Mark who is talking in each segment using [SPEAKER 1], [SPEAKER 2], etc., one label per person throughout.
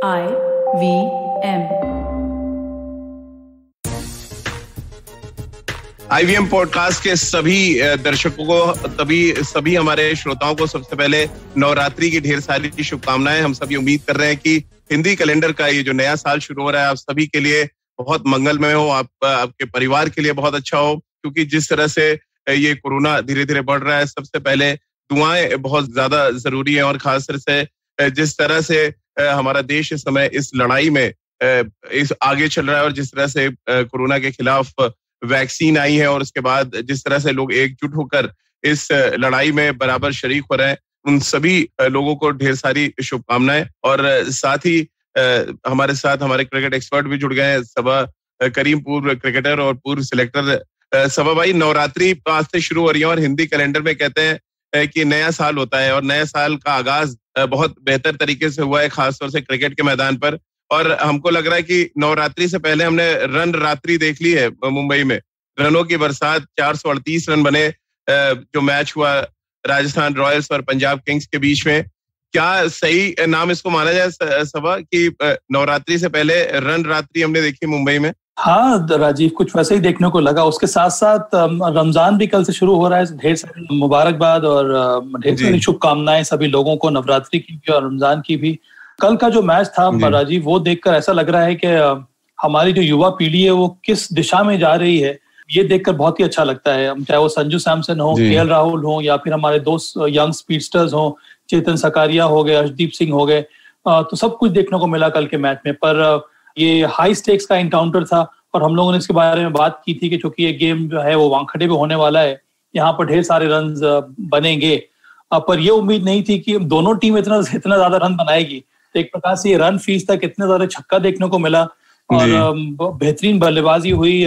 [SPEAKER 1] IVM
[SPEAKER 2] IVM podcast के सभी दर्शकों को सभी हमारे श्रोताओं को सबसे पहले नवरात्रि की ढेर सारी शुभकामनाएं। हम सभी उम्मीद कर रहे हैं कि हिंदी कैलेंडर का ये जो नया साल शुरू हो रहा है आप सभी के लिए बहुत मंगलमय हो, आपके परिवार के लिए बहुत अच्छा हो, क्योंकि जिस तरह से ये कोरोना धीरे धीरे बढ़ रहा है, सबसे पहले दुआएं बहुत ज्यादा जरूरी है। और खासकर से जिस तरह से हमारा देश इस समय इस लड़ाई में इस आगे चल रहा है और जिस तरह से कोरोना के खिलाफ वैक्सीन आई है और उसके बाद जिस तरह से लोग एकजुट होकर इस लड़ाई में बराबर शरीक हो रहे हैं, उन सभी लोगों को ढेर सारी शुभकामनाएं। और साथ ही हमारे साथ हमारे क्रिकेट एक्सपर्ट भी जुड़ गए हैं, सबा करीम, पूर्व क्रिकेटर और पूर्व सिलेक्टर। सबा भाई, नवरात्रि आज से शुरू हो रही है और हिंदी कैलेंडर में कहते हैं कि नया साल होता है और नए साल का आगाज बहुत बेहतर तरीके से हुआ है, खासतौर से क्रिकेट के मैदान पर। और हमको लग रहा है कि नवरात्रि से पहले हमने रन रात्रि देख ली है मुंबई में, रनों की बरसात, 438 रन बने जो मैच हुआ राजस्थान रॉयल्स और पंजाब किंग्स के बीच में। क्या सही नाम इसको माना जाए सबा कि नवरात्रि से पहले रन रात्रि हमने देखी मुंबई में?
[SPEAKER 3] हाँ राजीव, कुछ वैसे ही देखने को लगा। उसके साथ साथ रमजान भी कल से शुरू हो रहा है। ढेर सारी मुबारकबाद और ढेर सारी शुभकामनाएं सभी लोगों को, नवरात्रि की भी और रमजान की भी। कल का जो मैच था राजीव, वो देखकर ऐसा लग रहा है कि हमारी जो युवा पीढ़ी है वो किस दिशा में जा रही है, ये देखकर बहुत ही अच्छा लगता है। चाहे वो संजू सैमसन हो, केएल राहुल हो, या फिर हमारे दोस्त यंग स्पीडस्टर्स हो, चेतन सकारिया हो गए, अर्शदीप सिंह हो गए, तो सब कुछ देखने को मिला कल के मैच में। पर ये हाई स्टेक्स का एनकाउंटर था और हम लोगों ने इसके बारे में बात की थी कि चूंकि ये गेम जो है वो वानखेड़े में होने वाला है, यहाँ पर ढेर सारे रन बनेंगे, पर ये उम्मीद नहीं थी कि दोनों टीम इतना ज्यादा रन बनाएगी। तो एक प्रकार से ये रन फीस तक इतने ज्यादा छक्का देखने को मिला और बेहतरीन बल्लेबाजी हुई,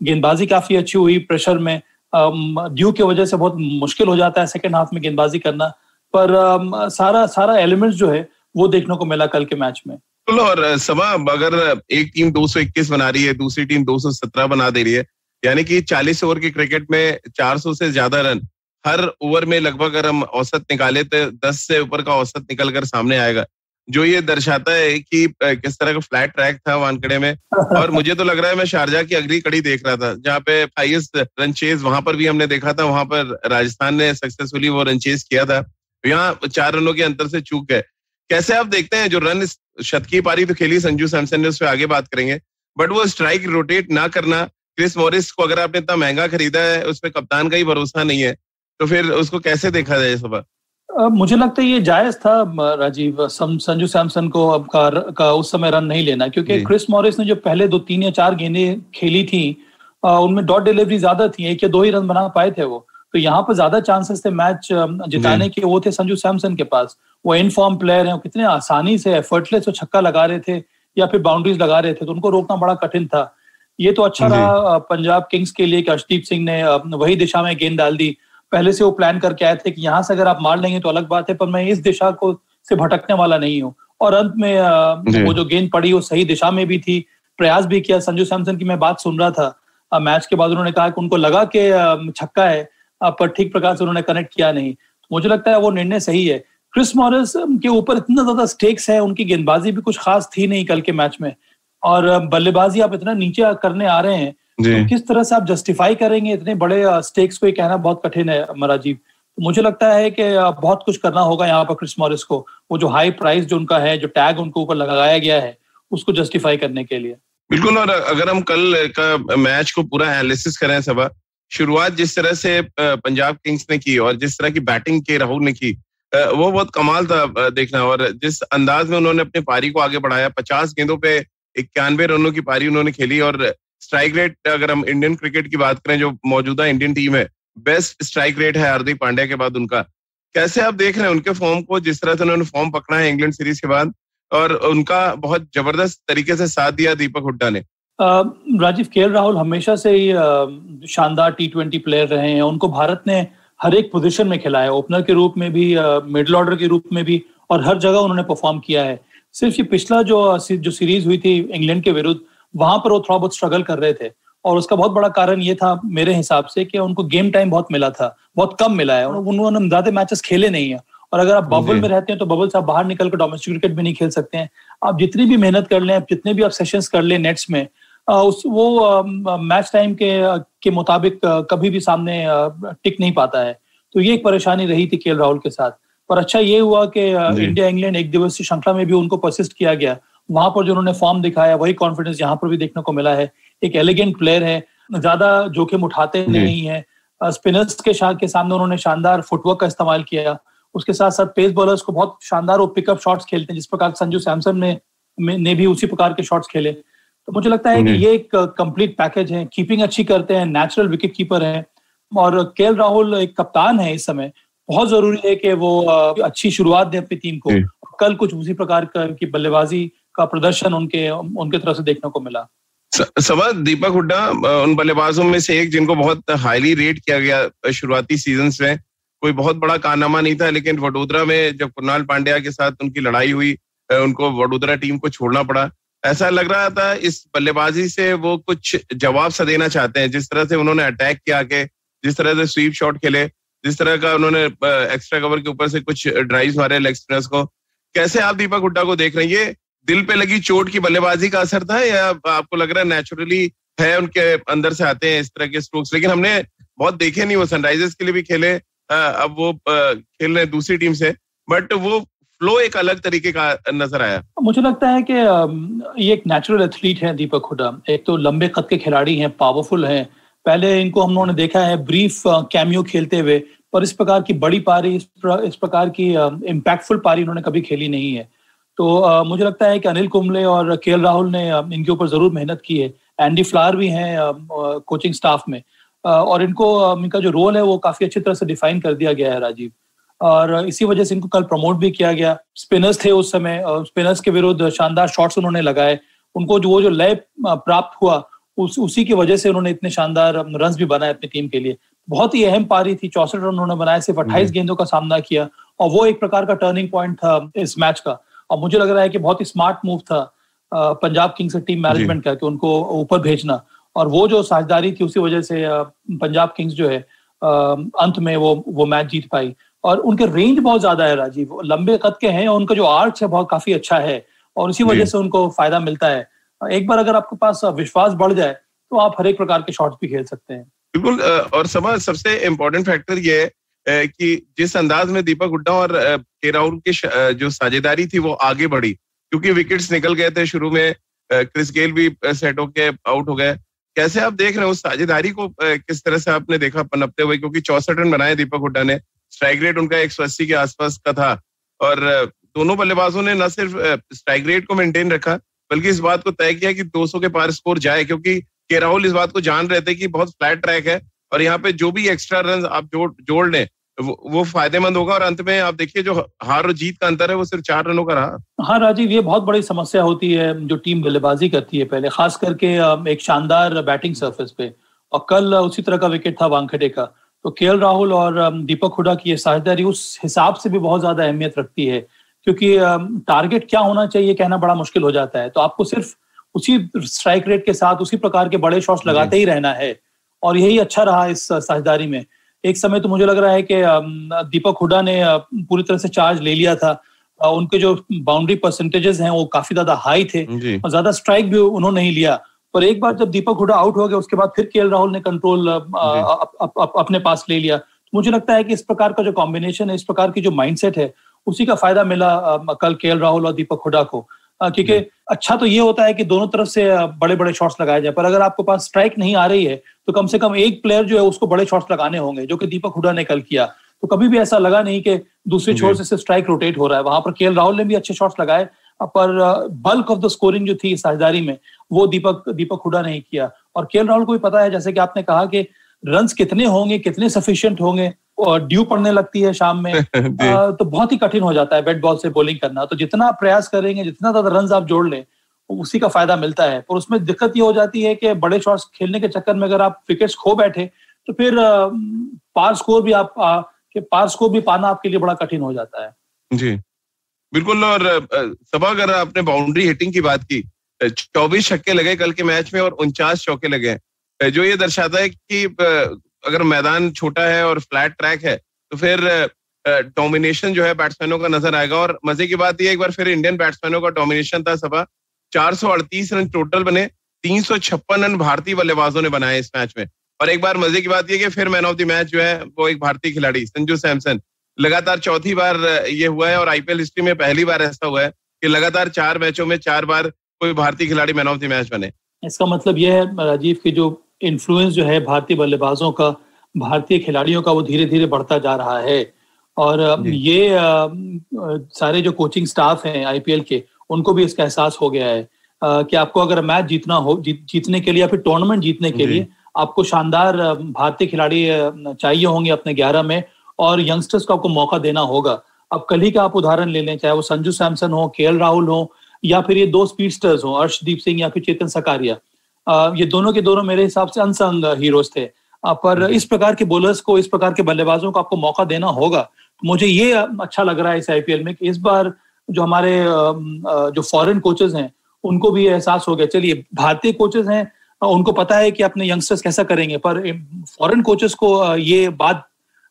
[SPEAKER 3] गेंदबाजी काफी अच्छी हुई प्रेशर में। ड्यू की वजह से बहुत मुश्किल हो जाता है सेकेंड हाफ में गेंदबाजी करना, पर सारा एलिमेंट्स जो है वो देखने को मिला कल के मैच में।
[SPEAKER 2] और सबा, अगर एक टीम 221 बना रही है, दूसरी टीम 217 बना दे रही है, यानी कि 40 ओवर की क्रिकेट में 400 से ज्यादा रन हर ओवर में लगभग अगर हम औसत निकाले तो 10 से ऊपर का औसत निकल कर सामने आएगा, जो ये दर्शाता है कि किस तरह का फ्लैट ट्रैक था वानखेड़े में। और मुझे तो लग रहा है मैं शारजा की अगली कड़ी देख रहा था, जहाँ पे हाईएस्ट रन चेज वहां पर भी हमने देखा था, वहां पर राजस्थान ने सक्सेसफुली वो रन चेज किया था। यहाँ 4 रनों के अंतर से चूक गए। कैसे आप देखते हैं जो रन शत की पारी तो खेली संजू सैमसन ने, उस पर आगे बात करेंगे, बट वो स्ट्राइक रोटेट ना करना, क्रिस मॉरिस को अगर आपने इतना महंगा खरीदा है, उसमें कप्तान का ही भरोसा नहीं है, तो फिर उसको कैसे देखा जाए सबा?
[SPEAKER 3] मुझे लगता है ये जायज था राजीव, संजू सैमसन को अब का उस समय रन नहीं लेना, क्योंकि क्रिस मॉरिस ने जो पहले 3 या 4 गेंदें खेली थी उनमें डॉट डिलीवरी ज्यादा थी, 1 या 2 ही रन बना पाए थे वो। तो यहाँ पर ज्यादा चांसेस थे मैच जिताने के, वो थे संजू सैमसन के पास। वो इनफॉर्म प्लेयर हैं, कितने आसानी से एफर्टलेस छक्का लगा रहे थे या फिर बाउंड्रीज लगा रहे थे, तो उनको रोकना बड़ा कठिन था। ये तो अच्छा रहा पंजाब किंग्स के लिए कि अर्शदीप सिंह ने वही दिशा में गेंद डाल दी। पहले से वो प्लान करके आए थे कि यहाँ से अगर आप मार लेंगे तो अलग बात है, पर मैं इस दिशा को से भटकने वाला नहीं हूँ। और अंत में वो जो गेंद पड़ी वो सही दिशा में भी थी, प्रयास भी किया। संजू सैमसन की मैं बात सुन रहा था मैच के बाद, उन्होंने कहा कि उनको लगा कि छक्का है, पर ठीक प्रकार से उन्होंने कनेक्ट किया नहीं। मुझे लगता है वो निर्णय सही है। क्रिस मॉरिस के ऊपर इतना ज्यादा स्टेक्स है, उनकी गेंदबाजी भी कुछ खास थी नहीं कल के मैच में, और बल्लेबाजी आप इतना नीचे करने आ रहे हैं, तो किस तरह से आप जस्टिफाई करेंगे इतने बड़े स्टेक्स को? ये कहना बहुत कठिन है राजीव। तो मुझे लगता है कि बहुत कुछ करना होगा यहाँ पर क्रिस मॉरिस को, वो जो हाई प्राइस जो उनका है, जो टैग उनके ऊपर लगाया गया है, उसको जस्टिफाई करने के लिए।
[SPEAKER 2] बिल्कुल। और अगर हम कल का मैच को पूरा एनालिसिस करें सबा, शुरुआत जिस तरह से पंजाब किंग्स ने की और जिस तरह की बैटिंग के राहुल ने की, वो बहुत कमाल था देखना। और जिस अंदाज में उन्होंने अपनी पारी को आगे बढ़ाया, 50 गेंदों पे 91 रनों की पारी उन्होंने खेली। और स्ट्राइक रेट, अगर हम इंडियन क्रिकेट की बात करें, जो मौजूदा इंडियन टीम है, बेस्ट स्ट्राइक रेट है हार्दिक पांड्या के बाद उनका। कैसे आप देख रहे हैं उनके फॉर्म को, जिस तरह से उन्होंने फॉर्म पकड़ा है इंग्लैंड सीरीज के बाद, और उनका बहुत जबरदस्त तरीके से साथ दिया दीपक हुड्डा ने?
[SPEAKER 3] राजीव, केएल राहुल हमेशा से ही शानदार T20 प्लेयर रहे हैं। उनको भारत ने हर एक पोजीशन में खिलाया, ओपनर के रूप में भी, मिडिल ऑर्डर के रूप में भी, और हर जगह उन्होंने परफॉर्म किया है। सिर्फ ये पिछला जो सीरीज हुई थी इंग्लैंड के विरुद्ध, वहां पर वो थोड़ा बहुत स्ट्रगल कर रहे थे, और उसका बहुत बड़ा कारण ये था मेरे हिसाब से कि उनको गेम टाइम बहुत मिला था, बहुत कम मिला है, उन्होंने ज्यादा मैचेस खेले नहीं है। और अगर आप बबल में रहते हैं तो बबल से आप बाहर निकल कर डोमेस्टिक क्रिकेट भी नहीं खेल सकते हैं। आप जितनी भी मेहनत कर लें, जितने भी आप सेशंस कर लें नेट्स में, वो मैच टाइम के मुताबिक कभी भी सामने टिक नहीं पाता है। तो ये एक परेशानी रही थी केएल राहुल के साथ। पर अच्छा ये हुआ कि इंडिया इंग्लैंड एक दिवसीय श्रृंखला में भी उनको परसिस्ट किया गया। वहां पर जो उन्होंने फॉर्म दिखाया वही कॉन्फिडेंस यहाँ पर भी देखने को मिला है। एक एलिगेंट प्लेयर है, ज्यादा जोखिम उठाते नहीं है। स्पिनर्स के सामने उन्होंने शानदार फुटवर्क का इस्तेमाल किया। उसके साथ साथ पेस बॉलर्स को बहुत शानदार वो पिकअप शॉट्स खेलते हैं, जिस प्रकार संजू सैमसन ने भी उसी प्रकार के शॉट्स खेले। तो मुझे लगता है कि ये एक कंप्लीट पैकेज है। कीपिंग अच्छी करते हैं, नेचुरल विकेट कीपर हैं, और केएल राहुल एक कप्तान है इस समय। बहुत जरूरी है कि वो अच्छी शुरुआत दें अपनी टीम को। कल कुछ उसी प्रकार की बल्लेबाजी का प्रदर्शन उनके तरफ से देखने को मिला।
[SPEAKER 2] सबा, दीपक हुड्डा उन बल्लेबाजों में से एक जिनको बहुत हाईली रेट किया गया शुरुआती सीजन्स में। कोई बहुत बड़ा कारनामा नहीं था, लेकिन वडोदरा में जब कुणाल पांड्या के साथ उनकी लड़ाई हुई, उनको वडोदरा टीम को छोड़ना पड़ा। ऐसा लग रहा था इस बल्लेबाजी से वो कुछ जवाब सा देना चाहते हैं। जिस तरह से उन्होंने अटैक किया के, जिस तरह से स्वीप शॉट खेले, जिस तरह का उन्होंने एक्स्ट्रा कवर के ऊपर से कुछ ड्राइव्स मारे लेग स्पिनर्स को, कैसे आप दीपक हुड्डा को देख रहे हैं? ये दिल पे लगी चोट की बल्लेबाजी का असर था, या आपको लग रहा है नेचुरली है उनके अंदर से आते हैं इस तरह के स्ट्रोक्स? लेकिन हमने बहुत देखे नहीं, वो सनराइजर्स के लिए भी खेले, अब वो खेल रहे हैं दूसरी टीम से, बट वो फ्लो एक अलग तरीके का नजर आया।
[SPEAKER 3] मुझे लगता है कि ये एक नेचुरल एथलीट है दीपक हुड्डा। एक तो लंबे कद के खिलाड़ी हैं, पावरफुल हैं। पहले इनको हम लोगों ने देखा है ब्रीफ कैमियो खेलते हुए, पर इस प्रकार की बड़ी पारी, इस प्रकार की इम्पैक्टफुल पारी उन्होंने कभी खेली नहीं है। तो मुझे लगता है कि अनिल कुंबले और केएल राहुल ने इनके ऊपर जरूर मेहनत की है। एंडी फ्लावर भी हैं कोचिंग स्टाफ में, और इनका जो रोल है वो काफी अच्छी तरह से डिफाइन कर दिया गया है राजीव, और इसी वजह से इनको कल प्रमोट भी किया गया। स्पिनर्स थे उस समय, स्पिनर्स के विरुद्ध शानदार शॉट्स उन्होंने लगाए। उनको जो लय प्राप्त हुआ उसी की वजह से उन्होंने इतने शानदार रन्स भी बनाए अपनी टीम के लिए। बहुत ही अहम पारी थी, 64 रन उन्होंने बनाए, सिर्फ 28 गेंदों का सामना किया, और वो एक प्रकार का टर्निंग पॉइंट था इस मैच का। और मुझे लग रहा है कि बहुत ही स्मार्ट मूव था पंजाब किंग्स टीम मैनेजमेंट का, कि उनको ऊपर भेजना, और वो जो साझेदारी थी उसी वजह से पंजाब किंग्स जो है अंत में वो मैच जीत पाई। और उनके रेंज बहुत ज्यादा है राजीव, लंबे कद के हैं, और उनका जो आर्च है बहुत काफी अच्छा है, और इसी वजह से उनको फायदा मिलता है। एक बार अगर आपके पास विश्वास बढ़ जाए तो आप हर एक प्रकार के शॉट्स भी खेल सकते हैं।
[SPEAKER 2] बिल्कुल, और सबसे इम्पोर्टेंट फैक्टर ये है कि जिस अंदाज में दीपक हुड्डा और के राहुल की जो साझेदारी थी वो आगे बढ़ी, क्योंकि विकेट्स निकल गए थे शुरू में, क्रिस गेल भी सेट होके आउट हो गए। कैसे आप देख रहे हैं उस साझेदारी को, किस तरह से आपने देखा पनपते हुए? क्योंकि 64 रन बनाए दीपक हुड्डा ने, स्ट्राइक रेट उनका 180 के आसपास का था, और दोनों बल्लेबाजों ने न सिर्फ स्ट्राइक रेट को मेंटेन रखा, बल्कि इस बात को तय किया कि 200 के पार स्कोर जाए, क्योंकि के राहुल इस बात को जान रहे थे कि बहुत फ्लैट ट्रैक है, और यहाँ पे जो भी एक्स्ट्रा रन आप जोड़ लें वो फायदेमंद होगा। और अंत में आप देखिए जो हार और जीत का अंतर है वो सिर्फ 4 रनों का रहा।
[SPEAKER 3] हाँ राजीव, ये बहुत बड़ी समस्या होती है जो टीम बल्लेबाजी करती है पहले, खास करके एक शानदार बैटिंग सरफेस पे, और कल उसी तरह का विकेट था वानखेड़े का। तो केएल राहुल और दीपक हुड्डा की ये साझेदारी उस हिसाब से भी बहुत ज्यादा अहमियत रखती है, क्योंकि टारगेट क्या होना चाहिए कहना बड़ा मुश्किल हो जाता है। तो आपको सिर्फ उसी स्ट्राइक रेट के साथ उसी प्रकार के बड़े शॉट्स लगाते ही रहना है, और यही अच्छा रहा इस साझेदारी में। एक समय तो मुझे लग रहा है कि दीपक हुड्डा ने पूरी तरह से चार्ज ले लिया था। उनके जो बाउंड्री परसेंटेजेस हैं वो काफी ज्यादा हाई थे, और ज्यादा स्ट्राइक भी उन्होंने नहीं लिया। पर एक बार जब दीपक हुड्डा आउट हो गया, उसके बाद फिर केएल राहुल ने कंट्रोल अपने पास ले लिया। तो मुझे लगता है कि इस प्रकार का जो कॉम्बिनेशन है, इस प्रकार की जो माइंडसेट है, उसी का फायदा मिला कल केएल राहुल और दीपक हुड्डा को। क्योंकि अच्छा तो ये होता है कि दोनों तरफ से बड़े बड़े शॉट्स लगाए जाए, पर अगर आपके पास स्ट्राइक नहीं आ रही है तो कम से कम एक प्लेयर जो है उसको बड़े शॉट्स लगाने होंगे, जो कि दीपक हुड्डा ने कल किया। तो कभी भी ऐसा लगा नहीं कि दूसरी छोर से स्ट्राइक रोटेट हो रहा है। वहां पर केएल राहुल ने भी अच्छे शॉट्स लगाए, पर बल्क ऑफ द स्कोरिंग जो थी साझेदारी में वो दीपक हुड्डा ने किया। और केएल राहुल को भी पता है, जैसे कि आपने कहा, कि रन्स कितने होंगे, कितने सफिशिएंट होंगे, और ड्यू पड़ने लगती है शाम में तो बहुत ही कठिन हो जाता है बैट बॉल से बॉलिंग करना। तो जितना आप प्रयास करेंगे, जितना ज्यादा रन आप जोड़ लें, उसी का फायदा मिलता है। और उसमें दिक्कत ये हो जाती है कि बड़े शॉट्स खेलने के चक्कर में अगर आप विकेट्स खो बैठे तो फिर पार स्कोर भी पाना आपके लिए बड़ा कठिन हो जाता है।
[SPEAKER 2] जी बिल्कुल। और सबा, अगर आपने बाउंड्री हिटिंग की बात की, 24 छक्के लगे कल के मैच में और 49 चौके लगे, जो ये दर्शाता है कि अगर मैदान छोटा है और फ्लैट ट्रैक है तो फिर डोमिनेशन जो है बैट्समैनों का नजर आएगा। और मजे की बात यह एक बार फिर इंडियन बैट्समैनों का डोमिनेशन था। सबा 438 रन टोटल बने, 356 रन भारतीय बल्लेबाजों ने बनाए इस मैच में। और एक बार मजे की बात यह कि फिर मैन ऑफ द मैच जो है वो एक भारतीय खिलाड़ी संजू सैमसन, लगातार चौथी बार ये हुआ है और आईपीएल हिस्ट्री में पहली बार ऐसा हुआ है कि लगातार 4 मैचों में 4 बार कोई भारतीय खिलाड़ी मैन ऑफ द मैच बने।
[SPEAKER 3] इसका मतलब यह है राजीव की जो इन्फ्लुएंस जो है भारतीय बल्लेबाजों का, भारतीय खिलाड़ियों का, वो धीरे धीरे बढ़ता जा रहा है। और ये सारे जो कोचिंग स्टाफ हैं आईपीएल के, उनको भी इसका एहसास हो गया है कि आपको अगर मैच जीतना हो, जीतने के लिए या फिर टूर्नामेंट जीतने के लिए आपको शानदार भारतीय खिलाड़ी चाहिए होंगे अपने 11 में, और यंगस्टर्स को आपको मौका देना होगा। अब कल ही का आप उदाहरण ले लें, चाहे वो संजू सैमसन हो, केएल राहुल हो, या फिर ये 2 स्पीडस्टर्स हो, अर्शदीप सिंह या फिर चेतन सकारिया, ये दोनों के दोनों मेरे हिसाब से अनसंग हीरोज थे। पर इस प्रकार के बॉलर्स को, इस प्रकार के बल्लेबाजों को आपको मौका देना होगा। मुझे ये अच्छा लग रहा है इस आईपीएल में कि इस बार जो हमारे जो फॉरेन कोचेस हैं उनको भी एहसास हो गया। चलिए, भारतीय कोचेस हैं, उनको पता है कि अपने यंगस्टर्स कैसा करेंगे, पर फॉरेन कोचेस को ये बात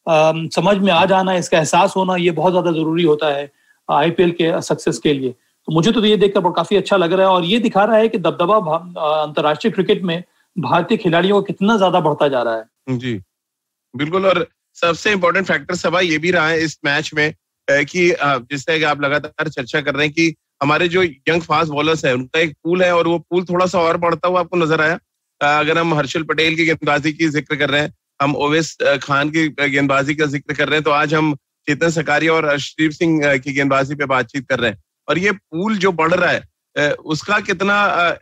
[SPEAKER 3] समझ में आ जाना, इसका एहसास होना, ये बहुत ज्यादा जरूरी होता है आईपीएल के सक्सेस के लिए। तो मुझे तो ये देखकर काफी अच्छा लग रहा है और ये दिखा रहा है कि दबदबा अंतर्राष्ट्रीय क्रिकेट में भारतीय खिलाड़ियों का कितना ज्यादा बढ़ता जा रहा है।
[SPEAKER 2] जी बिल्कुल। और सबसे इम्पोर्टेंट फैक्टर सभा ये भी रहा है इस मैच में कि जिस तरह की आप लगातार चर्चा कर रहे हैं कि हमारे जो यंग फास्ट बॉलर्स है उनका एक पूल है और वो पूल थोड़ा सा और बढ़ता हुआ आपको नजर आया। अगर हम हर्षल पटेल की गेंदबाजी की जिक्र कर रहे हैं, हम ओवैस खान की गेंदबाजी का जिक्र कर रहे हैं, तो आज हम चेतन सकारिया और अर्शदीप सिंह की गेंदबाजी पे बातचीत कर रहे हैं। और ये पूल जो बढ़ रहा है उसका कितना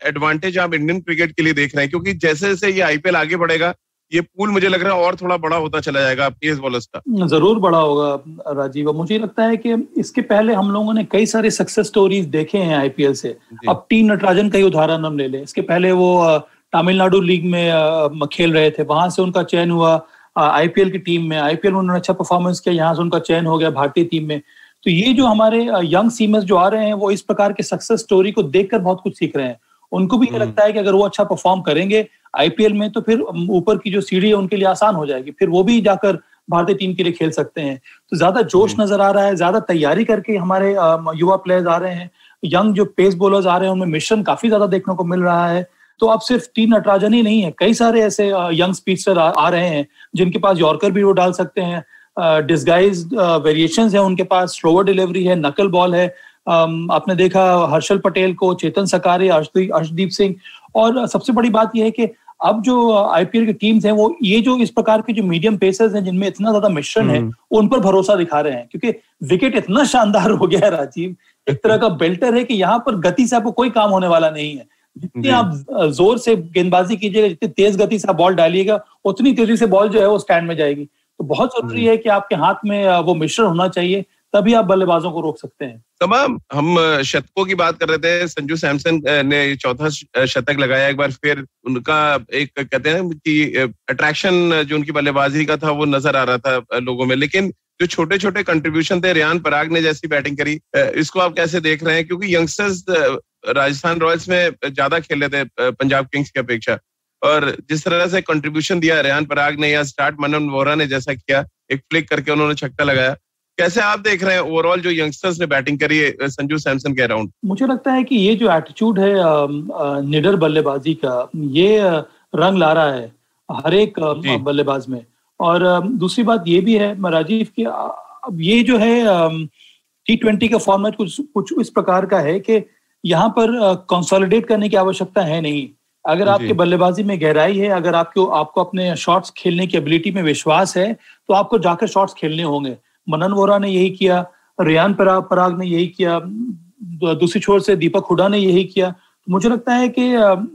[SPEAKER 2] एडवांटेज आप इंडियन क्रिकेट के लिए देख रहे हैं, क्योंकि जैसे जैसे ये आईपीएल आगे बढ़ेगा ये पूल मुझे लग रहा है और थोड़ा बड़ा होता चला जाएगा पेस बॉलर्स का।
[SPEAKER 3] जरूर बड़ा होगा राजीव। मुझे लगता है कि इसके पहले हम लोगों ने कई सारे सक्सेस स्टोरीज देखे हैं आईपीएल से। अब टी नटराजन का ही उदाहरण हम ले लें, इसके पहले वो तमिलनाडु लीग में खेल रहे थे, वहां से उनका चयन हुआ आईपीएल की टीम में, आईपीएल में उन्होंने अच्छा परफॉर्मेंस किया, यहाँ से उनका चयन हो गया भारतीय टीम में। तो ये जो हमारे यंग सीमर्स जो आ रहे हैं वो इस प्रकार के सक्सेस स्टोरी को देखकर बहुत कुछ सीख रहे हैं। उनको भी ये लगता है कि अगर वो अच्छा परफॉर्म करेंगे आईपीएल में तो फिर ऊपर की जो सीढ़ी है उनके लिए आसान हो जाएगी, फिर वो भी जाकर भारतीय टीम के लिए खेल सकते हैं। तो ज्यादा जोश नजर आ रहा है, ज्यादा तैयारी करके हमारे युवा प्लेयर्स आ रहे हैं, यंग जो पेस बॉलर्स आ रहे हैं उनमें मिशन काफी ज्यादा देखने को मिल रहा है। तो अब सिर्फ टी नटराजन ही नहीं है, कई सारे ऐसे यंग स्पीडस्टर आ रहे हैं जिनके पास यॉर्कर भी वो डाल सकते हैं, डिस्गाइज वेरिएशंस है उनके पास, स्लोअर डिलीवरी है, नकल बॉल है। आपने देखा हर्षल पटेल को, चेतन सकारिया, अर्शदीप सिंह। और सबसे बड़ी बात यह है कि अब जो आईपीएल की टीम्स हैं वो ये जो इस प्रकार के जो मीडियम पेसर्स हैं जिनमें इतना ज्यादा मिश्रण है उन पर भरोसा दिखा रहे हैं, क्योंकि विकेट इतना शानदार हो गया है राजीव, एक तरह का बेल्टर है कि यहाँ पर गति से आपको कोई काम होने वाला नहीं है। जितनी आप जोर से गेंदबाजी कीजिएगा, जितनी तेज गति से आप बॉल डालिएगा, उतनी तेजी से बॉल जो है वो स्टैंड में जाएगी। तो बहुत जरूरी है कि आपके हाथ में वो मिश्रण होना चाहिए, तभी आप बल्लेबाजों को रोक सकते हैं।
[SPEAKER 2] तमाम हम शतकों की बात कर रहे थे, संजू सैमसन ने चौथा शतक लगाया एक बार फिर। उनका एक कहते हैं कि अट्रैक्शन जो उनकी बल्लेबाजी का था वो नजर आ रहा था लोगों में। लेकिन जो छोटे छोटे कंट्रीब्यूशन थे, रेयान पराग ने जैसी बैटिंग करी, इसको आप कैसे देख रहे हैं? क्योंकि यंगस्टर्स राजस्थान रॉयल्स में ज्यादा खेले थे पंजाब किंग्स की अपेक्षा, और जिस तरह से कंट्रीब्यूशन दिया रेयान पराग ने या स्टार्ट मनन वोरा ने जैसा किया, एक फ्लिक करके उन्होंने छक्का लगाया, कैसे आप देख रहे हैं ओवरऑल जो यंगस्टर्स ने बैटिंग करी है संजू सैमसन के अराउंड?
[SPEAKER 3] मुझे लगता है कि ये जो एटीट्यूड है निडर बल्लेबाजी का, ये रंग ला रहा है हर एक बल्लेबाज में। और दूसरी बात ये भी है राजीव की, अब ये जो है T20 का फॉर्मेट कुछ इस प्रकार का है कि यहाँ पर कंसोलिडेट करने की आवश्यकता है नहीं। अगर आपके बल्लेबाजी में गहराई है, अगर आपको अपने शॉट्स खेलने की एबिलिटी में विश्वास है, तो आपको जाकर शॉट्स खेलने होंगे। मनन वोरा ने यही किया, रेयान पराग ने यही किया, दूसरी छोर से दीपक हुडा ने यही किया। मुझे लगता है कि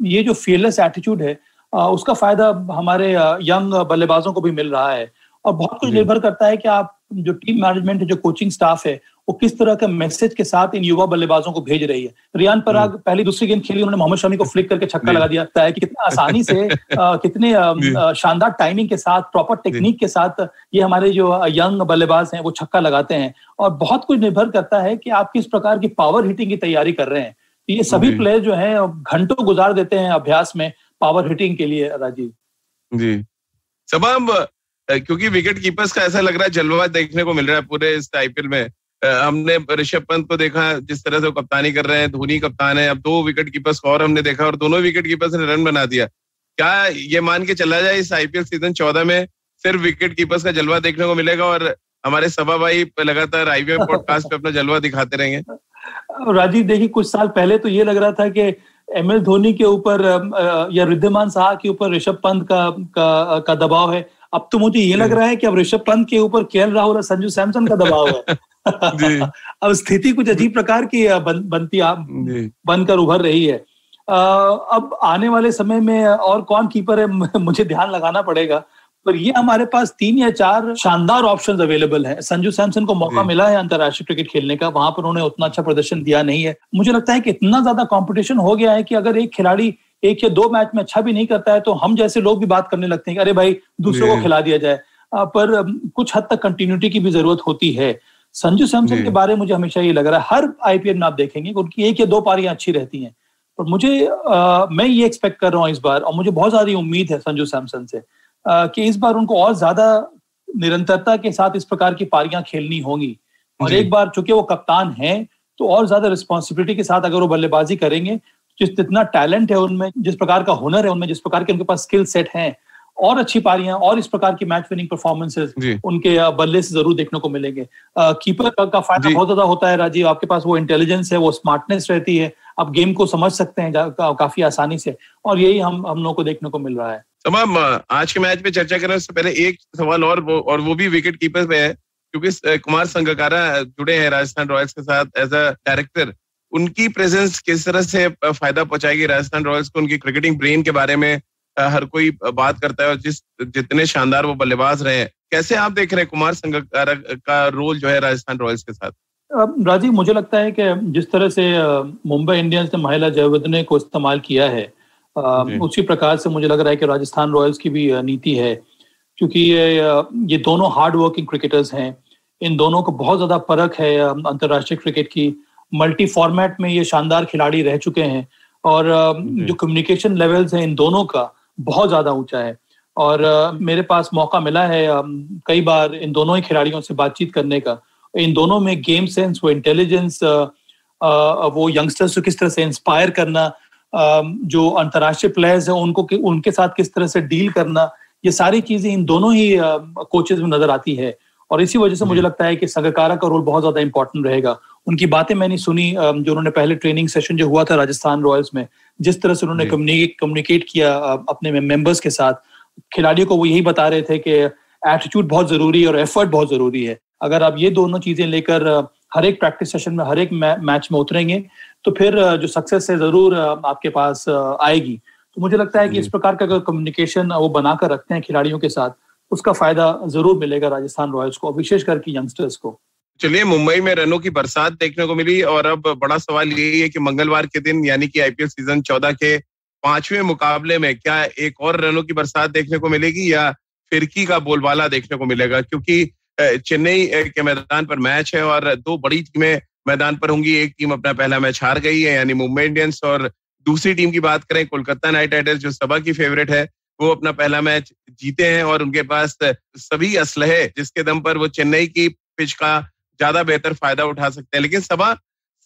[SPEAKER 3] ये जो फियरलेस एटीट्यूड है उसका फायदा हमारे यंग बल्लेबाजों को भी मिल रहा है। और बहुत कुछ निर्भर करता है कि आप जो टीम मैनेजमेंट है, जो कोचिंग स्टाफ है, वो किस तरह का मैसेज के साथ इन युवा बल्लेबाजों को भेज रही है। रेयान पराग पहली दूसरी गेंद खेली, उन्होंने मोहम्मद शमी को फ्लिक करके छक्का लगा दिया है कि कितना आसानी से कितने शानदार टाइमिंग के साथ, प्रॉपर टेक्निक के साथ ये हमारे जो यंग बल्लेबाज हैं वो छक्का लगाते हैं। और बहुत कुछ निर्भर करता है कि आप किस प्रकार की पावर हिटिंग की तैयारी कर रहे हैं। ये सभी प्लेयर जो है घंटों गुजार देते हैं अभ्यास में पावर हिटिंग के लिए राजीव।
[SPEAKER 2] जी, सबब क्योंकि विकेट कीपर्स का ऐसा लग रहा है जलवा देखने को मिल रहा है पूरे इस आईपीएल में। हमने ऋषभ पंत को देखा जिस तरह से वो कप्तानी कर रहे हैं, धोनी कप्तान है, अब 2 विकेट कीपर्स को और हमने देखा और दोनों विकेट कीपर्स ने रन बना दिया। क्या ये मान के चला जाए इस आईपीएल सीजन 14 में सिर्फ विकेट कीपर्स का जलवा देखने को मिलेगा और हमारे सभा भाई लगातार आईवीएम पॉडकास्ट पे अपना जलवा दिखाते रहेंगे?
[SPEAKER 3] राजीव, देखिए कुछ साल पहले तो ये लग रहा था कि एमएस धोनी के ऊपर या रिद्धिमान साहा के ऊपर ऋषभ पंत का दबाव है। अब तो मुझे ये लग रहा है कि अब ऋषभ पंत के ऊपर केएल राहुल और संजू सैमसन का दबाव है। अब स्थिति कुछ अजीब प्रकार की बनकर उभर रही है। अब आने वाले समय में और कौन कीपर है मुझे ध्यान लगाना पड़ेगा, पर ये हमारे पास 3 या 4 शानदार ऑप्शंस अवेलेबल हैं। संजू सैमसन को मौका मिला है अंतर्राष्ट्रीय क्रिकेट खेलने का, वहां पर उन्होंने उतना अच्छा प्रदर्शन दिया नहीं है। मुझे लगता है कि इतना ज्यादा कंपटीशन हो गया है कि अगर एक खिलाड़ी 1 या 2 मैच में अच्छा भी नहीं करता है तो हम जैसे लोग भी बात करने लगते हैं कि अरे भाई दूसरों को खिला दिया जाए। पर कुछ हद तक कंटिन्यूटी की भी जरूरत होती है। संजू सैमसन के बारे में मुझे हमेशा ये लग रहा है, हर आईपीएल में आप देखेंगे उनकी 1 या 2 पारियां अच्छी रहती हैं, पर मुझे मैं ये एक्सपेक्ट कर रहा हूँ इस बार, और मुझे बहुत सारी उम्मीद है संजू सैमसन से कि इस बार उनको और ज्यादा निरंतरता के साथ इस प्रकार की पारियां खेलनी होंगी। और एक बार चूंकि वो कप्तान हैं तो और ज्यादा रिस्पॉन्सिबिलिटी के साथ अगर वो बल्लेबाजी करेंगे, जितना टैलेंट है उनमें, जिस प्रकार का हुनर है उनमें, जिस प्रकार के उनके पास स्किल सेट हैं, और अच्छी पारियां और इस प्रकार की मैच विनिंग परफॉर्मेंसेस उनके बल्ले से जरूर देखने को मिलेंगे। कीपर का फायदा बहुत ज्यादा होता है राजीव, आपके पास वो इंटेलिजेंस है, वो स्मार्टनेस रहती है, आप गेम को समझ सकते हैं काफी आसानी से, और यही हम लोगों को देखने को मिल रहा है।
[SPEAKER 2] तमाम आज के मैच में चर्चा करें उससे पहले एक सवाल और वो भी विकेट कीपर पे है, क्योंकि कुमार संगकारा जुड़े हैं राजस्थान रॉयल्स के साथ एज अ डायरेक्टर। उनकी प्रेजेंस किस तरह से फायदा पहुंचाएगी राजस्थान रॉयल्स को? उनकी क्रिकेटिंग ब्रेन के बारे में हर कोई बात करता है और जितने शानदार वो बल्लेबाज रहे हैं, कैसे आप देख रहे हैं कुमार संगकारा का रोल जो है राजस्थान रॉयल्स के साथ?
[SPEAKER 3] राजीव, मुझे लगता है कि जिस तरह से मुंबई इंडियंस ने महिला जयवर्धने को इस्तेमाल किया है, उसी प्रकार से मुझे लग रहा है कि राजस्थान रॉयल्स की भी नीति है, क्योंकि ये दोनों हार्ड वर्किंग क्रिकेटर्स हैं। इन दोनों को बहुत ज्यादा परख है अंतर्राष्ट्रीय क्रिकेट की, मल्टी फॉर्मेट में ये शानदार खिलाड़ी रह चुके हैं, और जो कम्युनिकेशन लेवल्स हैं इन दोनों का बहुत ज्यादा ऊंचा है। और मेरे पास मौका मिला है कई बार इन दोनों ही खिलाड़ियों से बातचीत करने का। इन दोनों में गेम सेंस, वो इंटेलिजेंस, वो यंगस्टर्स को किस तरह से इंस्पायर करना, जो अंतर्राष्ट्रीय प्लेयर्स हैं उनको उनके साथ किस तरह से डील करना, ये सारी चीजें इन दोनों ही कोचेस में नजर आती है। और इसी वजह से मुझे लगता है कि संगकारा का रोल बहुत ज्यादा इंपॉर्टेंट रहेगा। उनकी बातें मैंने सुनी, जो उन्होंने पहले ट्रेनिंग सेशन जो हुआ था राजस्थान रॉयल्स में, जिस तरह से उन्होंने कम्युनिकेट किया अपने मेंबर्स के साथ, खिलाड़ियों को वो यही बता रहे थे कि एटीट्यूड बहुत जरूरी है और एफर्ट बहुत जरूरी है। अगर आप ये दोनों चीजें लेकर हर एक प्रैक्टिस सेशन में, हर एक मैच में उतरेंगे, तो फिर जो सक्सेस है जरूर आपके पास आएगी। तो मुझे लगता है कि इस प्रकार का अगर कम्युनिकेशन वो बनाकर रखते हैं खिलाड़ियों के साथ, उसका फायदा जरूर मिलेगा राजस्थान रॉयल्स को, विशेष करके यंगस्टर्स को।
[SPEAKER 2] चलिए, मुंबई में रनों की बरसात देखने को मिली, और अब बड़ा सवाल यही है कि मंगलवार के दिन यानी कि आईपीएल सीजन 14 के 5वें मुकाबले में क्या एक और रनों की बरसात देखने को मिलेगी या फिरकी का बोलबाला देखने को मिलेगा? क्योंकि चेन्नई के मैदान पर मैच है और 2 बड़ी टीमें मैदान पर होंगी। एक टीम अपना पहला मैच हार गई है यानी मुंबई इंडियंस, और दूसरी टीम की बात करें कोलकाता नाइट राइडर्स, जो सभा की फेवरेट है, वो अपना पहला मैच जीते हैं और उनके पास सभी असलहे जिसके दम पर वो चेन्नई की पिच का ज्यादा बेहतर फायदा उठा सकते हैं। लेकिन सभा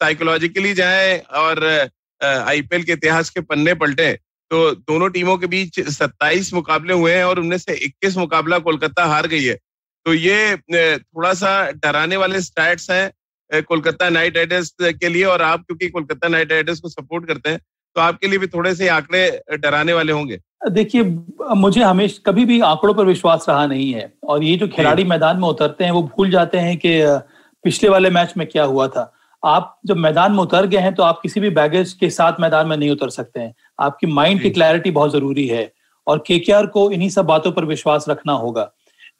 [SPEAKER 2] साइकोलॉजिकली जाए और आईपीएल के इतिहास के पन्ने पलटे तो दोनों टीमों के बीच 27 मुकाबले हुए हैं और उनमें से 21 मुकाबला कोलकाता हार गई है। तो ये थोड़ा सा डराने वाले स्टैट्स हैं कोलकाता नाइट राइडर्स के लिए, और आप क्योंकि कोलकाता नाइट राइडर्स को सपोर्ट करते हैं तो आपके लिए भी थोड़े से आंकड़े डराने वाले होंगे।
[SPEAKER 3] देखिए, मुझे हमेशा कभी भी आंकड़ों पर विश्वास रहा नहीं है, और ये जो खिलाड़ी मैदान में उतरते हैं वो भूल जाते हैं कि पिछले वाले मैच में क्या हुआ था। आप जब मैदान में उतर गए हैं तो आप किसी भी बैगेज के साथ मैदान में नहीं उतर सकते हैं। आपकी माइंड की क्लैरिटी बहुत जरूरी है, और केकेआर को इन्हीं सब बातों पर विश्वास रखना होगा।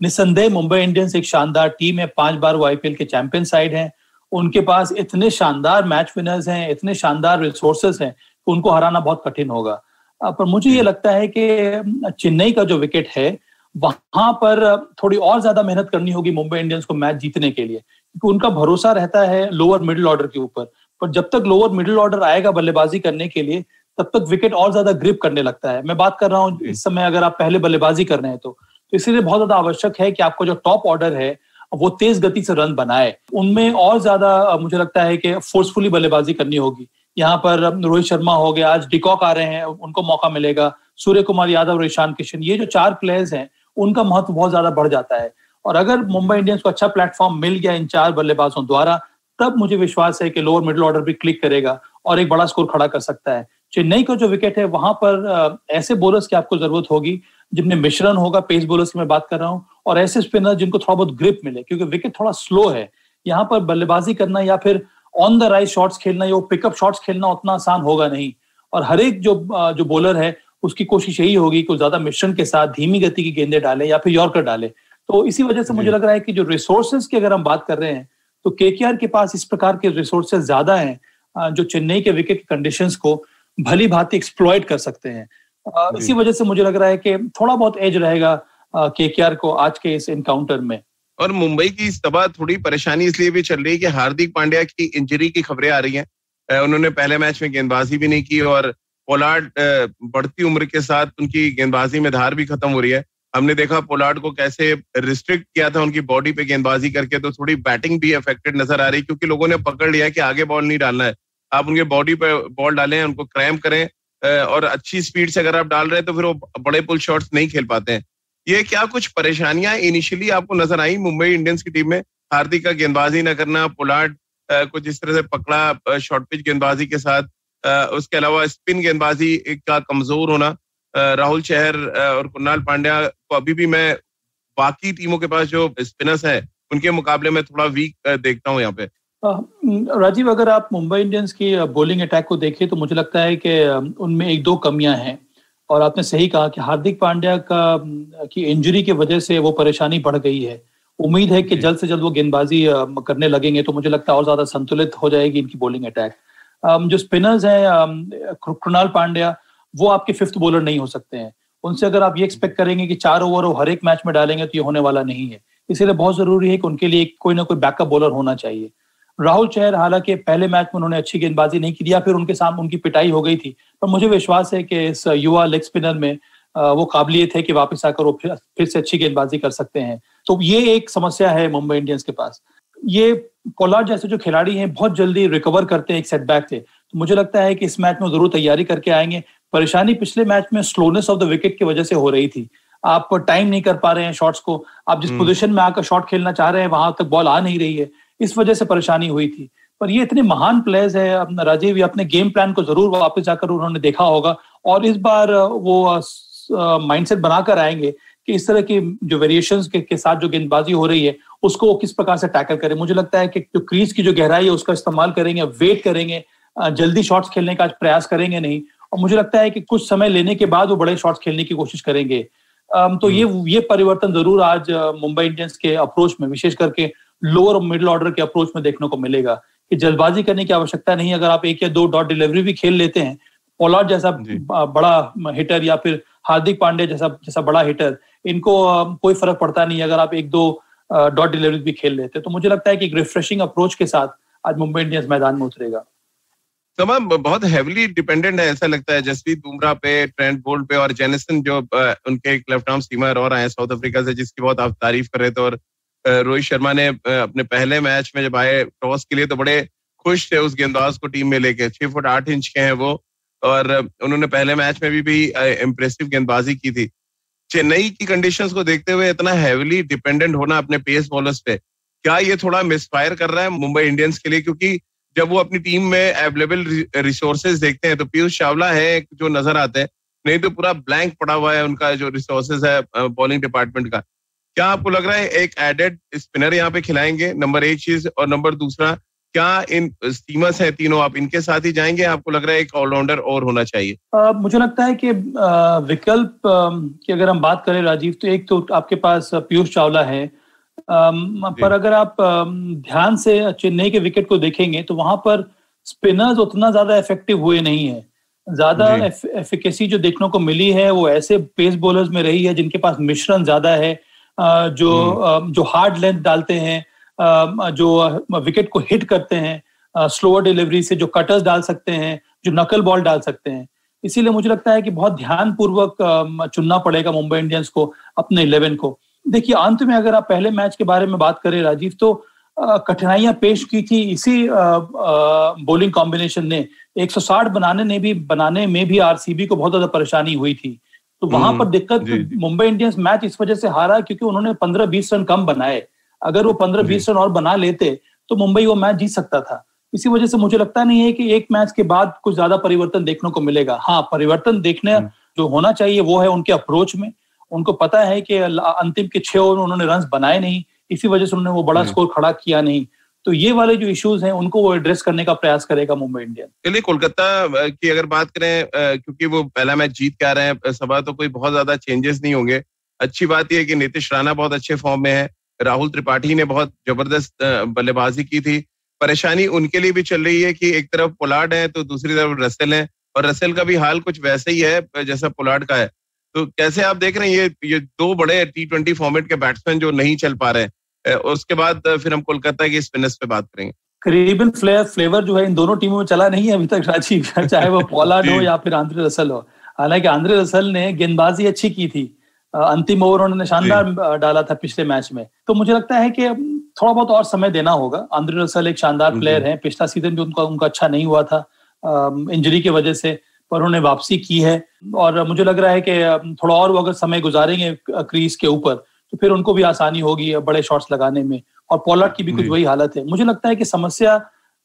[SPEAKER 3] निस्संदेह मुंबई इंडियंस एक शानदार टीम है, 5 बार वो आईपीएल के चैंपियन साइड हैं, उनके पास इतने शानदार मैच विनर्स हैं, इतने शानदार रिसोर्सेस हैं, उनको हराना बहुत कठिन होगा। पर मुझे ये लगता है कि चेन्नई का जो विकेट है वहां पर थोड़ी और ज्यादा मेहनत करनी होगी मुंबई इंडियंस को मैच जीतने के लिए, क्योंकि उनका भरोसा रहता है लोअर मिडिल ऑर्डर के ऊपर। पर जब तक लोअर मिडिल ऑर्डर आएगा बल्लेबाजी करने के लिए, तब तक विकेट और ज्यादा ग्रिप करने लगता है। मैं बात कर रहा हूँ इस समय, अगर आप पहले बल्लेबाजी कर रहे हैं तो तो इसीलिए बहुत ज्यादा आवश्यक है कि आपको जो टॉप ऑर्डर है वो तेज गति से रन बनाए। उनमें और ज्यादा मुझे लगता है कि फोर्सफुली बल्लेबाजी करनी होगी। यहाँ पर रोहित शर्मा हो गया, आज डिकॉक आ रहे हैं, उनको मौका मिलेगा, सूर्य कुमार यादव और ईशान किशन, ये जो 4 प्लेयर्स हैं उनका महत्व बहुत ज्यादा बढ़ जाता है। और अगर मुंबई इंडियंस को अच्छा प्लेटफॉर्म मिल गया इन 4 बल्लेबाजों द्वारा, तब मुझे विश्वास है कि लोअर मिडिल ऑर्डर भी क्लिक करेगा और एक बड़ा स्कोर खड़ा कर सकता है। चेन्नई का जो विकेट है वहां पर ऐसे बॉलर्स की आपको जरूरत होगी जिनमें मिश्रण होगा, पेस बॉलर्स की मैं बात कर रहा हूँ, और ऐसे स्पिनर जिनको थोड़ा बहुत ग्रिप मिले, क्योंकि विकेट थोड़ा स्लो है। यहाँ पर बल्लेबाजी करना या फिर ऑन द राइट शॉट्स खेलना या पिकअप शॉट्स खेलना उतना आसान होगा नहीं। और हर एक जो बॉलर है उसकी कोशिश यही होगी कि ज्यादा मिश्रण के साथ धीमी गति की गेंदें डाले या फिर यॉर्कर डाले। तो इसी वजह से मुझे लग रहा है कि जो रिसोर्सेज की अगर हम बात कर रहे हैं तो केकेआर के पास इस प्रकार के रिसोर्सेज ज्यादा हैं जो चेन्नई के विकेट कंडीशंस को भली भांति एक्सप्लॉइट कर सकते हैं। इसी वजह से मुझे लग रहा है कि थोड़ा बहुत एज रहेगा केकेआर को आज के इस एनकाउंटर में।
[SPEAKER 2] और मुंबई की इस दफा थोड़ी परेशानी इसलिए भी चल रही है कि हार्दिक पांड्या की इंजरी की खबरें आ रही हैं। उन्होंने पहले मैच में गेंदबाजी भी नहीं की और पोलार्ड बढ़ती उम्र के साथ उनकी गेंदबाजी में धार भी खत्म हो रही है। हमने देखा पोलार्ड को कैसे रिस्ट्रिक्ट किया था उनकी बॉडी पे गेंदबाजी करके, तो थोड़ी बैटिंग भी अफेक्टेड नजर आ रही, क्योंकि लोगों ने पकड़ लिया कि आगे बॉल नहीं डालना है, आप उनके बॉडी पे बॉल डालें, उनको क्रैम्प करें, और अच्छी स्पीड से अगर आप डाल रहे हैं तो फिर वो बड़े पुल शॉट्स नहीं खेल पाते हैं। ये क्या कुछ परेशानियां इनिशियली आपको नजर आई मुंबई इंडियंस की टीम में? हार्दिक का गेंदबाजी न करना, पोलार्ड को जिस तरह से पकड़ा शॉर्ट पिच गेंदबाजी के साथ, उसके अलावा स्पिन गेंदबाजी का कमजोर होना, राहुल चहर और कुणाल पांड्या को अभी भी मैं बाकी टीमों के पास जो स्पिनर्स है उनके मुकाबले में थोड़ा वीक देखता हूँ यहाँ पे।
[SPEAKER 3] राजीव, अगर आप मुंबई इंडियंस की बॉलिंग अटैक को देखें तो मुझे लगता है कि उनमें 1-2 कमियां हैं। और आपने सही कहा कि हार्दिक पांड्या की इंजरी की वजह से वो परेशानी बढ़ गई है। उम्मीद है कि जल्द से जल्द वो गेंदबाजी करने लगेंगे तो मुझे लगता है और ज्यादा संतुलित हो जाएगी इनकी बॉलिंग अटैक। जो स्पिनर्स हैं, कृणाल पांड्या, वो आपके 5th बॉलर नहीं हो सकते हैं। उनसे अगर आप ये एक्सपेक्ट करेंगे कि 4 ओवर वो हर एक मैच में डालेंगे तो ये होने वाला नहीं है। इसीलिए बहुत जरूरी है कि उनके लिए कोई ना कोई बैकअप बॉलर होना चाहिए। राहुल चहर हालांकि पहले मैच में उन्होंने अच्छी गेंदबाजी नहीं की, या फिर उनके सामने उनकी पिटाई हो गई थी, पर मुझे विश्वास है कि इस युवा लेग स्पिनर में वो काबिलियत है कि वापस आकर वो फिर से अच्छी गेंदबाजी कर सकते हैं। तो ये एक समस्या है मुंबई इंडियंस के पास। ये पोलार्ड जैसे जो खिलाड़ी हैं बहुत जल्दी रिकवर करते हैं एक सेटबैक से, तो मुझे लगता है कि इस मैच में जरूर तैयारी करके आएंगे। परेशानी पिछले मैच में स्लोनेस ऑफ द विकेट की वजह से हो रही थी, आप टाइम नहीं कर पा रहे हैं शॉट्स को, आप जिस पोजीशन में आकर शॉट खेलना चाह रहे हैं वहां तक बॉल आ नहीं रही है, इस वजह से परेशानी हुई थी। पर ये इतने महान प्लेयर्स है राजीव, ये अपने गेम प्लान को जरूर वापस जाकर उन्होंने देखा होगा और इस बार वो माइंडसेट बनाकर आएंगे कि इस तरह की जो वेरिएशंस के साथ जो गेंदबाजी हो रही है उसको वो किस प्रकार से टैकल करें। मुझे लगता है कि जो क्रीज की जो गहराई है उसका इस्तेमाल करेंगे, वेट करेंगे, जल्दी शॉट्स खेलने का प्रयास करेंगे नहीं, और मुझे लगता है कि कुछ समय लेने के बाद वो बड़े शॉट्स खेलने की कोशिश करेंगे। तो ये परिवर्तन जरूर आज मुंबई इंडियंस के अप्रोच में, विशेष करके लोअर और मिडिल ऑर्डर के अप्रोच में देखने को मिलेगा कि जल्दबाजी करने की आवश्यकता नहीं है। अगर आप 1 या 2 डॉट डिलीवरी भी खेल लेते हैं, पोलार्ड जैसा बड़ा हिटर या फिर हार्दिक पांड्या जैसा बड़ा हिटर, इनको कोई फर्क पड़ता नहीं अगर आप 1-2 डॉट डिलीवरी भी खेल लेते हैं। तो मुझे लगता है कि एक रिफ्रेशिंग अप्रोच के साथ आज मुंबई इंडियंस मैदान में उतरेगा।
[SPEAKER 2] तमाम बहुत हेवीली डिपेंडेंट है ऐसा लगता है जसप्रीत बुमराह पे, ट्रेंट बोल्ट पे, और जेनिसन जो उनके एक लेफ्ट आर्म सीमर और आए साउथ अफ्रीका से, जिसकी बहुत आप तारीफ कर रहे थे। और रोहित शर्मा ने अपने पहले मैच में जब आए टॉस के लिए तो बड़े खुश थे उस गेंदबाज को टीम में लेके। 6 फुट 8 इंच के हैं वो, और उन्होंने पहले मैच में भी इम्प्रेसिव गेंदबाजी की थी। चेन्नई की कंडीशंस को देखते हुए इतना हेवीली डिपेंडेंट होना अपने पेस बॉलर्स पे, क्या ये थोड़ा मिसफायर कर रहा है मुंबई इंडियंस के लिए? क्योंकि जब वो अपनी टीम में अवेलेबल रिसोर्सेज देखते हैं तो पीयूष चावला है जो नजर आते हैं, नहीं तो पूरा ब्लैंक पड़ा हुआ है उनका जो रिसोर्सेज है बॉलिंग डिपार्टमेंट का। क्या आपको लग रहा है एक एडेड स्पिनर यहाँ पे खिलाएंगे? नंबर 1 चीज, और नंबर दूसरा, क्या इन स्टीमर्स हैं तीनों, आप इनके साथ ही जाएंगे? आपको लग रहा है एक ऑलराउंडर और होना चाहिए?
[SPEAKER 3] मुझे लगता है कि विकल्प की अगर हम बात करें राजीव, तो एक तो आपके पास पीयूष चावला है, पर अगर आप ध्यान से चेन्नई के विकेट को देखेंगे तो वहां पर स्पिनर्स उतना ज्यादा इफेक्टिव हुए नहीं है। ज्यादा एफिकेसी जो देखने को मिली है वो ऐसे पेस बॉलर्स में रही है जिनके पास मिश्रण ज्यादा है, जो हार्ड लेंथ डालते हैं, जो विकेट को हिट करते हैं स्लोअर डिलीवरी से, जो कटर्स डाल सकते हैं, जो नकल बॉल डाल सकते हैं। इसीलिए मुझे लगता है कि बहुत ध्यानपूर्वक चुनना पड़ेगा मुंबई इंडियंस को अपने 11 को। देखिए, अंत में अगर आप पहले मैच के बारे में बात करें राजीव, तो कठिनाइयां पेश की थी इसी बॉलिंग कॉम्बिनेशन ने। 160 बनाने में भी आरसीबी को बहुत ज्यादा परेशानी हुई थी। तो वहां पर दिक्कत, मुंबई इंडियंस मैच इस वजह से हारा क्योंकि उन्होंने 15-20 रन कम बनाए। अगर वो 15-20 रन और बना लेते तो मुंबई वो मैच जीत सकता था। इसी वजह से मुझे लगता नहीं है कि एक मैच के बाद कुछ ज्यादा परिवर्तन देखने को मिलेगा। हाँ, परिवर्तन देखने जो होना चाहिए वो है उनके अप्रोच में। उनको पता है कि अंतिम के 6 ओवर में उन्होंने रन बनाए नहीं, इसी वजह से उन्होंने वो बड़ा स्कोर खड़ा किया नहीं। तो ये वाले जो इश्यूज हैं उनको वो एड्रेस करने का प्रयास करेगा मुंबई इंडियंस।
[SPEAKER 2] चलिए, कोलकाता की अगर बात करें, क्योंकि वो पहला मैच जीत के आ रहे हैं, सभा तो कोई बहुत ज्यादा चेंजेस नहीं होंगे। अच्छी बात यह है कि नीतीश राणा बहुत अच्छे फॉर्म में है। राहुल त्रिपाठी ने बहुत जबरदस्त बल्लेबाजी की थी। परेशानी उनके लिए भी चल रही है कि एक तरफ पोलार्ड है तो दूसरी तरफ रसेल है, और रसेल का भी हाल कुछ वैसे ही है जैसा पोलार्ड का है। तो कैसे आप देख रहे हैं ये 2 बड़े T20 फॉर्मेट के बैट्समैन जो नहीं चल पा रहे हैं? उसके बाद फिर हम कोलकाता की स्पिनर्स पे बात करेंगे।
[SPEAKER 3] करीबन फ्लेवर जो है इन दोनों टीमों में चला नहीं है अभी तक राजीव, चाहे वो पोलार्ड हो या फिर आंद्रे रसेल हो। हालांकि आंद्रे रसेल ने गेंदबाजी अच्छी की थी, अंतिम ओवर उन्होंने शानदार डाला था पिछले मैच में। तो मुझे लगता है कि थोड़ा बहुत और समय देना होगा। आंद्रे रसेल एक शानदार प्लेयर है, पिछला सीजन भी उनका अच्छा नहीं हुआ था इंजरी की वजह से, पर उन्होंने वापसी की है। और मुझे लग रहा है कि थोड़ा और अगर समय गुजारेंगे क्रीज के ऊपर तो फिर उनको भी आसानी होगी बड़े शॉट्स लगाने में। और पोलार्ड की भी कुछ वही हालत है। मुझे लगता है कि समस्या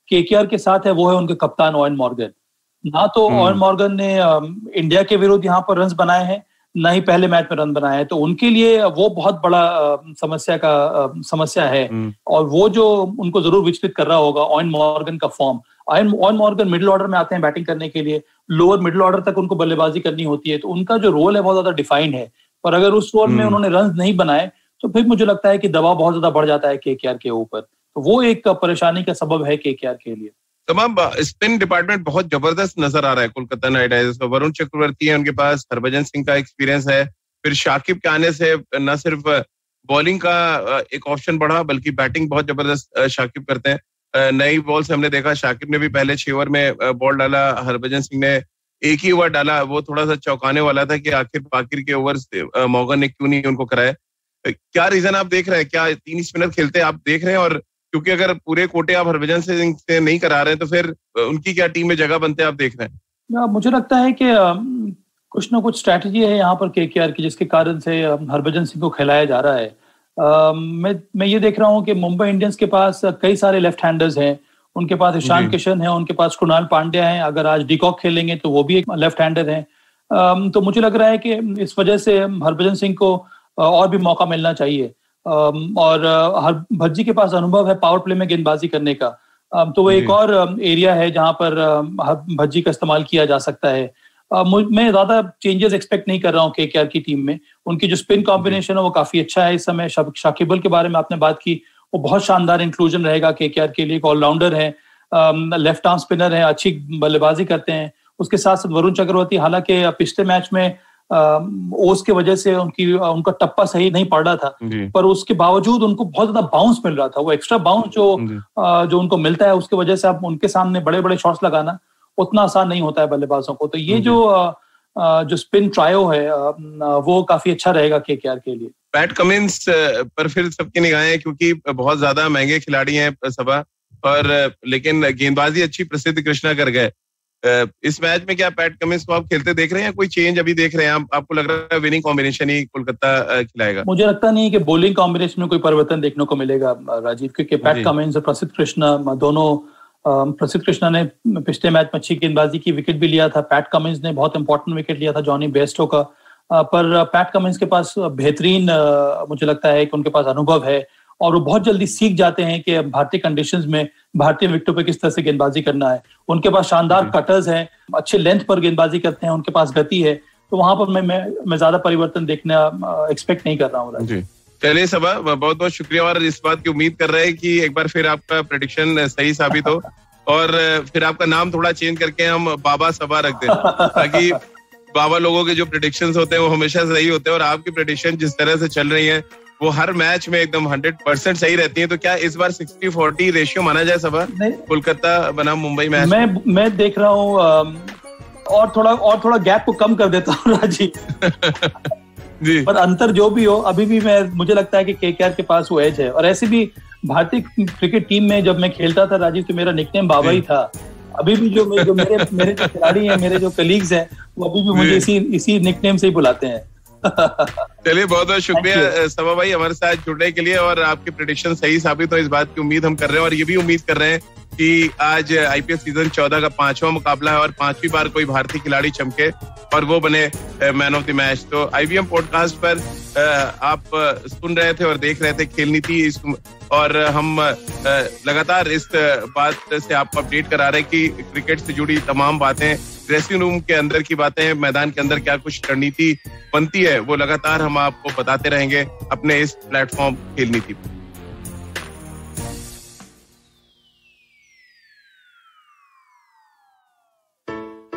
[SPEAKER 3] केकेआर के साथ है, वो है उनके कप्तान ओवेन मॉर्गन। ना तो ओवेन मॉर्गन ने इंडिया के विरुद्ध यहाँ पर रन बनाए हैं, ना ही पहले मैच में रन बनाए हैं। तो उनके लिए वो बहुत बड़ा समस्या है। और वो जो उनको जरूर विचलित कर रहा होगा ओवेन मॉर्गन का form. Owen Morgan middle order में आते हैं बैटिंग करने के लिए, लोअर मिडिल ऑर्डर तक उनको बल्लेबाजी करनी होती है। तो उनका जो रोल है बहुत ज्यादा डिफाइंड है। पर अगर उस रोल में उन्होंने रन नहीं बनाए तो फिर मुझे लगता है कि दबाव बहुत ज्यादा बढ़ जाता है केकेआर के ऊपर। तो वो एक परेशानी का सबब है केकेआर के लिए।
[SPEAKER 2] तमाम स्पिन डिपार्टमेंट बहुत जबरदस्त नजर आ रहा है कोलकाता नाइट राइडर्स का। वरुण चक्रवर्ती है उनके पास, हरभजन सिंह का एक्सपीरियंस है, फिर शाकिब के आने से न सिर्फ बॉलिंग का एक ऑप्शन बढ़ा बल्कि बैटिंग बहुत जबरदस्त शाकिब करते हैं। नई बॉल से हमने देखा शाकिब ने भी पहले 6 ओवर में बॉल डाला, हरभजन सिंह ने एक ही ओवर डाला। वो थोड़ा सा चौंकाने वाला था कि आखिर बाकी के ओवर्स मॉर्गन ने क्यों नहीं उनको कराया। क्या रीजन आप देख रहे हैं? क्या 3 स्पिनर खेलते आप देख रहे हैं? और क्योंकि अगर पूरे कोटे आप हरभजन सिंह से नहीं करा रहे हैं तो फिर उनकी क्या टीम में जगह बनते आप देख रहे हैं?
[SPEAKER 3] मुझे लगता है कि कुछ ना कुछ स्ट्रैटेजी है यहाँ पर केकेआर की, जिसके कारण से हरभजन सिंह को खिलाया जा रहा है। मैं ये देख रहा हूँ कि मुंबई इंडियंस के पास कई सारे लेफ्ट हैंडर्स हैं। उनके पास ईशान किशन है, उनके पास कृणाल पांड्या है, अगर आज डिकॉक खेलेंगे तो वो भी एक लेफ्ट हैंडर है। तो मुझे लग रहा है कि इस वजह से हरभजन सिंह को और भी मौका मिलना चाहिए। और भज्जी के पास अनुभव है पावर प्ले में गेंदबाजी करने का, तो वो एक और एरिया है जहां पर भज्जी का इस्तेमाल किया जा सकता है। मैं ज्यादा चेंजेस एक्सपेक्ट नहीं कर रहा हूँ केकेआर की टीम में। उनकी जो स्पिन कॉम्बिनेशन है वो काफी अच्छा है इस समय। शाकिबल के बारे में आपने बात की, वो बहुत शानदार इंक्लूजन रहेगा केकेआर के लिए। ऑलराउंडर है, लेफ्ट आर्म स्पिनर है, अच्छी बल्लेबाजी करते हैं। उसके साथ साथ वरुण चक्रवर्ती, हालांकि पिछले मैच में ओस के वजह से उनका टप्पा सही नहीं पड़ रहा था, पर उसके बावजूद उनको बहुत ज्यादा बाउंस मिल रहा था। वो एक्स्ट्रा बाउंस जो उनको मिलता है उसके वजह से आप उनके सामने बड़े बड़े शॉट्स लगाना उतना आसान नहीं होता है बल्लेबाजों को। तो ये जो स्पिन ट्रायो है वो काफी अच्छा रहेगा केकेआर के लिए।
[SPEAKER 2] पैट कमिंस पर फिर सबकी निगाहें, क्योंकि बहुत ज्यादा महंगे खिलाड़ी हैं सभा, और लेकिन गेंदबाजी अच्छी प्रसिद्ध कृष्णा कर गए। इस मैच में क्या पैट कमिंस को आप खेलते देख रहे हैं? कोई चेंज अभी देख रहे हैं? आपको लग रहा है विनिंग कॉम्बिनेशन ही कोलकाता खिलाएगा?
[SPEAKER 3] मुझे लगता नहीं कि बॉलिंग कॉम्बिनेशन में कोई परिवर्तन देखने को मिलेगा राजीव, क्योंकि पैट कमिंस और प्रसिद्ध कृष्णा दोनों, प्रसिद्ध कृष्णा ने पिछले मैच में अच्छी गेंदबाजी की, विकेट भी लिया था। पैट कमिंस ने बहुत इंपॉर्टेंट विकेट लिया था जॉनी बेयरस्टो का। पर पैट कमिंस के पास बेहतरीन मुझे लगता है कि उनके पास अनुभव है और वो बहुत जल्दी सीख जाते हैं कि भारतीय कंडीशंस में भारतीय विकेटों पे किस तरह से गेंदबाजी करना है। उनके पास शानदार कटर्स हैं, अच्छे लेंथ पर गेंदबाजी करते हैं, उनके पास गति है। तो वहां पर मैं ज्यादा परिवर्तन देखना एक्सपेक्ट नहीं कर रहा हूँ।
[SPEAKER 2] चलिए सबा, बहुत बहुत शुक्रिया, और इस बात की उम्मीद कर रहे हैं कि एक बार फिर आपका प्रेडिक्शन सही साबित हो और फिर आपका नाम थोड़ा चेंज करके हम बाबा सबा रख दें, ताकि बाबा लोगों के जो प्रेडिक्शंस होते हैं वो हमेशा सही होते हैं, और आपकी प्रेडिक्शन जिस तरह से चल रही है वो हर मैच में एकदम 100% सही रहती है। तो क्या इस बार 60-40 रेशियो माना जाए सबा कोलकाता बनाम मुंबई मैच?
[SPEAKER 3] मैं देख रहा हूँ और थोड़ा गैप को कम कर देता हूँ राजीव।
[SPEAKER 2] जी।
[SPEAKER 3] पर अंतर जो भी हो, अभी भी मुझे लगता है कि केकेआर के पास वो एज है। और ऐसे भी भारतीय क्रिकेट टीम में जब मैं खेलता था राजीव, तो मेरा निकनेम बाबा ही था। अभी भी जो मेरे जो खिलाड़ी हैं, मेरे जो कलीग्स हैं, वो अभी भी मुझे इसी निकनेम से ही बुलाते हैं।
[SPEAKER 2] चलिए, बहुत बहुत शुक्रिया सबा भाई हमारे साथ जुड़ने के लिए, और आपकी प्रेडिक्शन सही साबित हो इस बात की उम्मीद हम कर रहे हैं। और ये भी उम्मीद कर रहे हैं कि आज आईपीएल सीजन 14 का 5वां मुकाबला है और 5वीं बार कोई भारतीय खिलाड़ी चमके और वो बने मैन ऑफ द मैच। तो आईबीएम पॉडकास्ट पर आप सुन रहे थे और देख रहे थे खेल नीति, और हम लगातार इस बात से आपको अपडेट करा रहे हैं कि क्रिकेट से जुड़ी तमाम बातें, ड्रेसिंग रूम के अंदर की बातें, मैदान के अंदर क्या कुछ रणनीति बनती है, वो लगातार हम आपको बताते रहेंगे अपने इस प्लेटफॉर्म खेल नीति पर।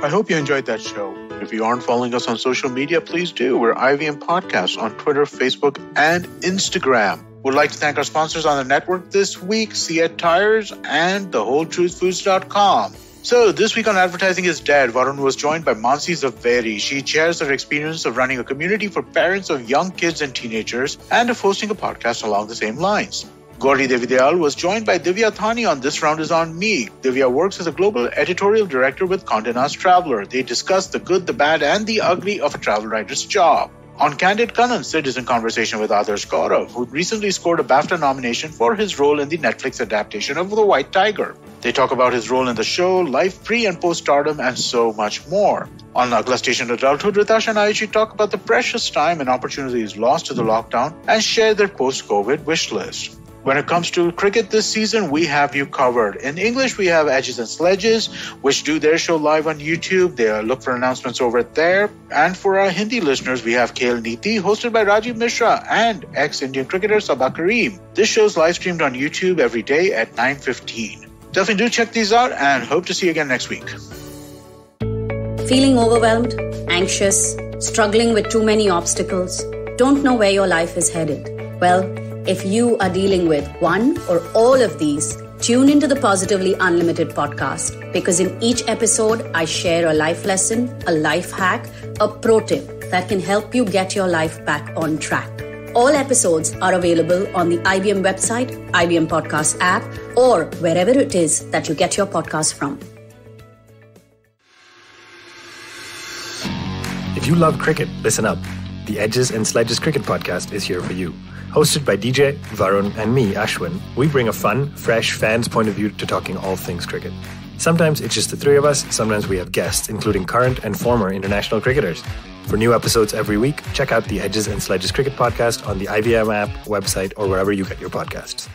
[SPEAKER 1] I hope you enjoyed that show. If you aren't following us on social media, please do. We're IVM Podcasts on Twitter, Facebook, and Instagram. We'd like to thank our sponsors on the network this week, Siet Tires and thewholetruthfoods.com. So, this week on Advertising is Dead, Varun was joined by Mansi Zaveri. She shares her experience of running a community for parents of young kids and teenagers and of hosting a podcast along the same lines. Gauri Devidayal was joined by Divya Thani on This Round is on Me. Divya works as a global editorial director with Condé Nast Traveler. They discuss the good, the bad, and the ugly of a travel writer's job. On Candid Kanan, Sid is in conversation with Adarsh Gaurav, who recently scored a BAFTA nomination for his role in the Netflix adaptation of The White Tiger. They talk about his role in the show, life pre and post stardom, and so much more. On Agla Station Adulthood, Ritash and Ayushi talk about the precious time and opportunities lost to the lockdown and share their post-COVID wish list. When it comes to cricket this season, we have you covered. In English, we have Edges and Sledges, which do their show live on YouTube. They look for announcements over there. And for our Hindi listeners, we have Khel Neeti, hosted by Rajiv Mishra and ex-Indian cricketer Sabah Kareem. This show is live streamed on YouTube every day at 9:15. Definitely do check these out and hope to see you again next week.
[SPEAKER 4] Feeling overwhelmed, anxious, struggling with too many obstacles, don't know where your life is headed? Well, if you are dealing with one or all of these, tune into the Positively Unlimited podcast, because in each episode, I share a life lesson, a life hack, a pro tip that can help you get your life back on track. All episodes are available on the IBM website, IBM Podcast app, or wherever it is that you get your podcasts from.
[SPEAKER 5] If you love cricket, listen up. The Edges and Sledges Cricket Podcast is here for you. Hosted by DJ, Varun, and me, Ashwin, we bring a fun, fresh fan's point of view to talking all things cricket. Sometimes it's just the three of us, sometimes we have guests, including current and former international cricketers. For new episodes every week, check out the Edges and Sledges Cricket Podcast on the IVM app, website, or wherever you get your podcasts.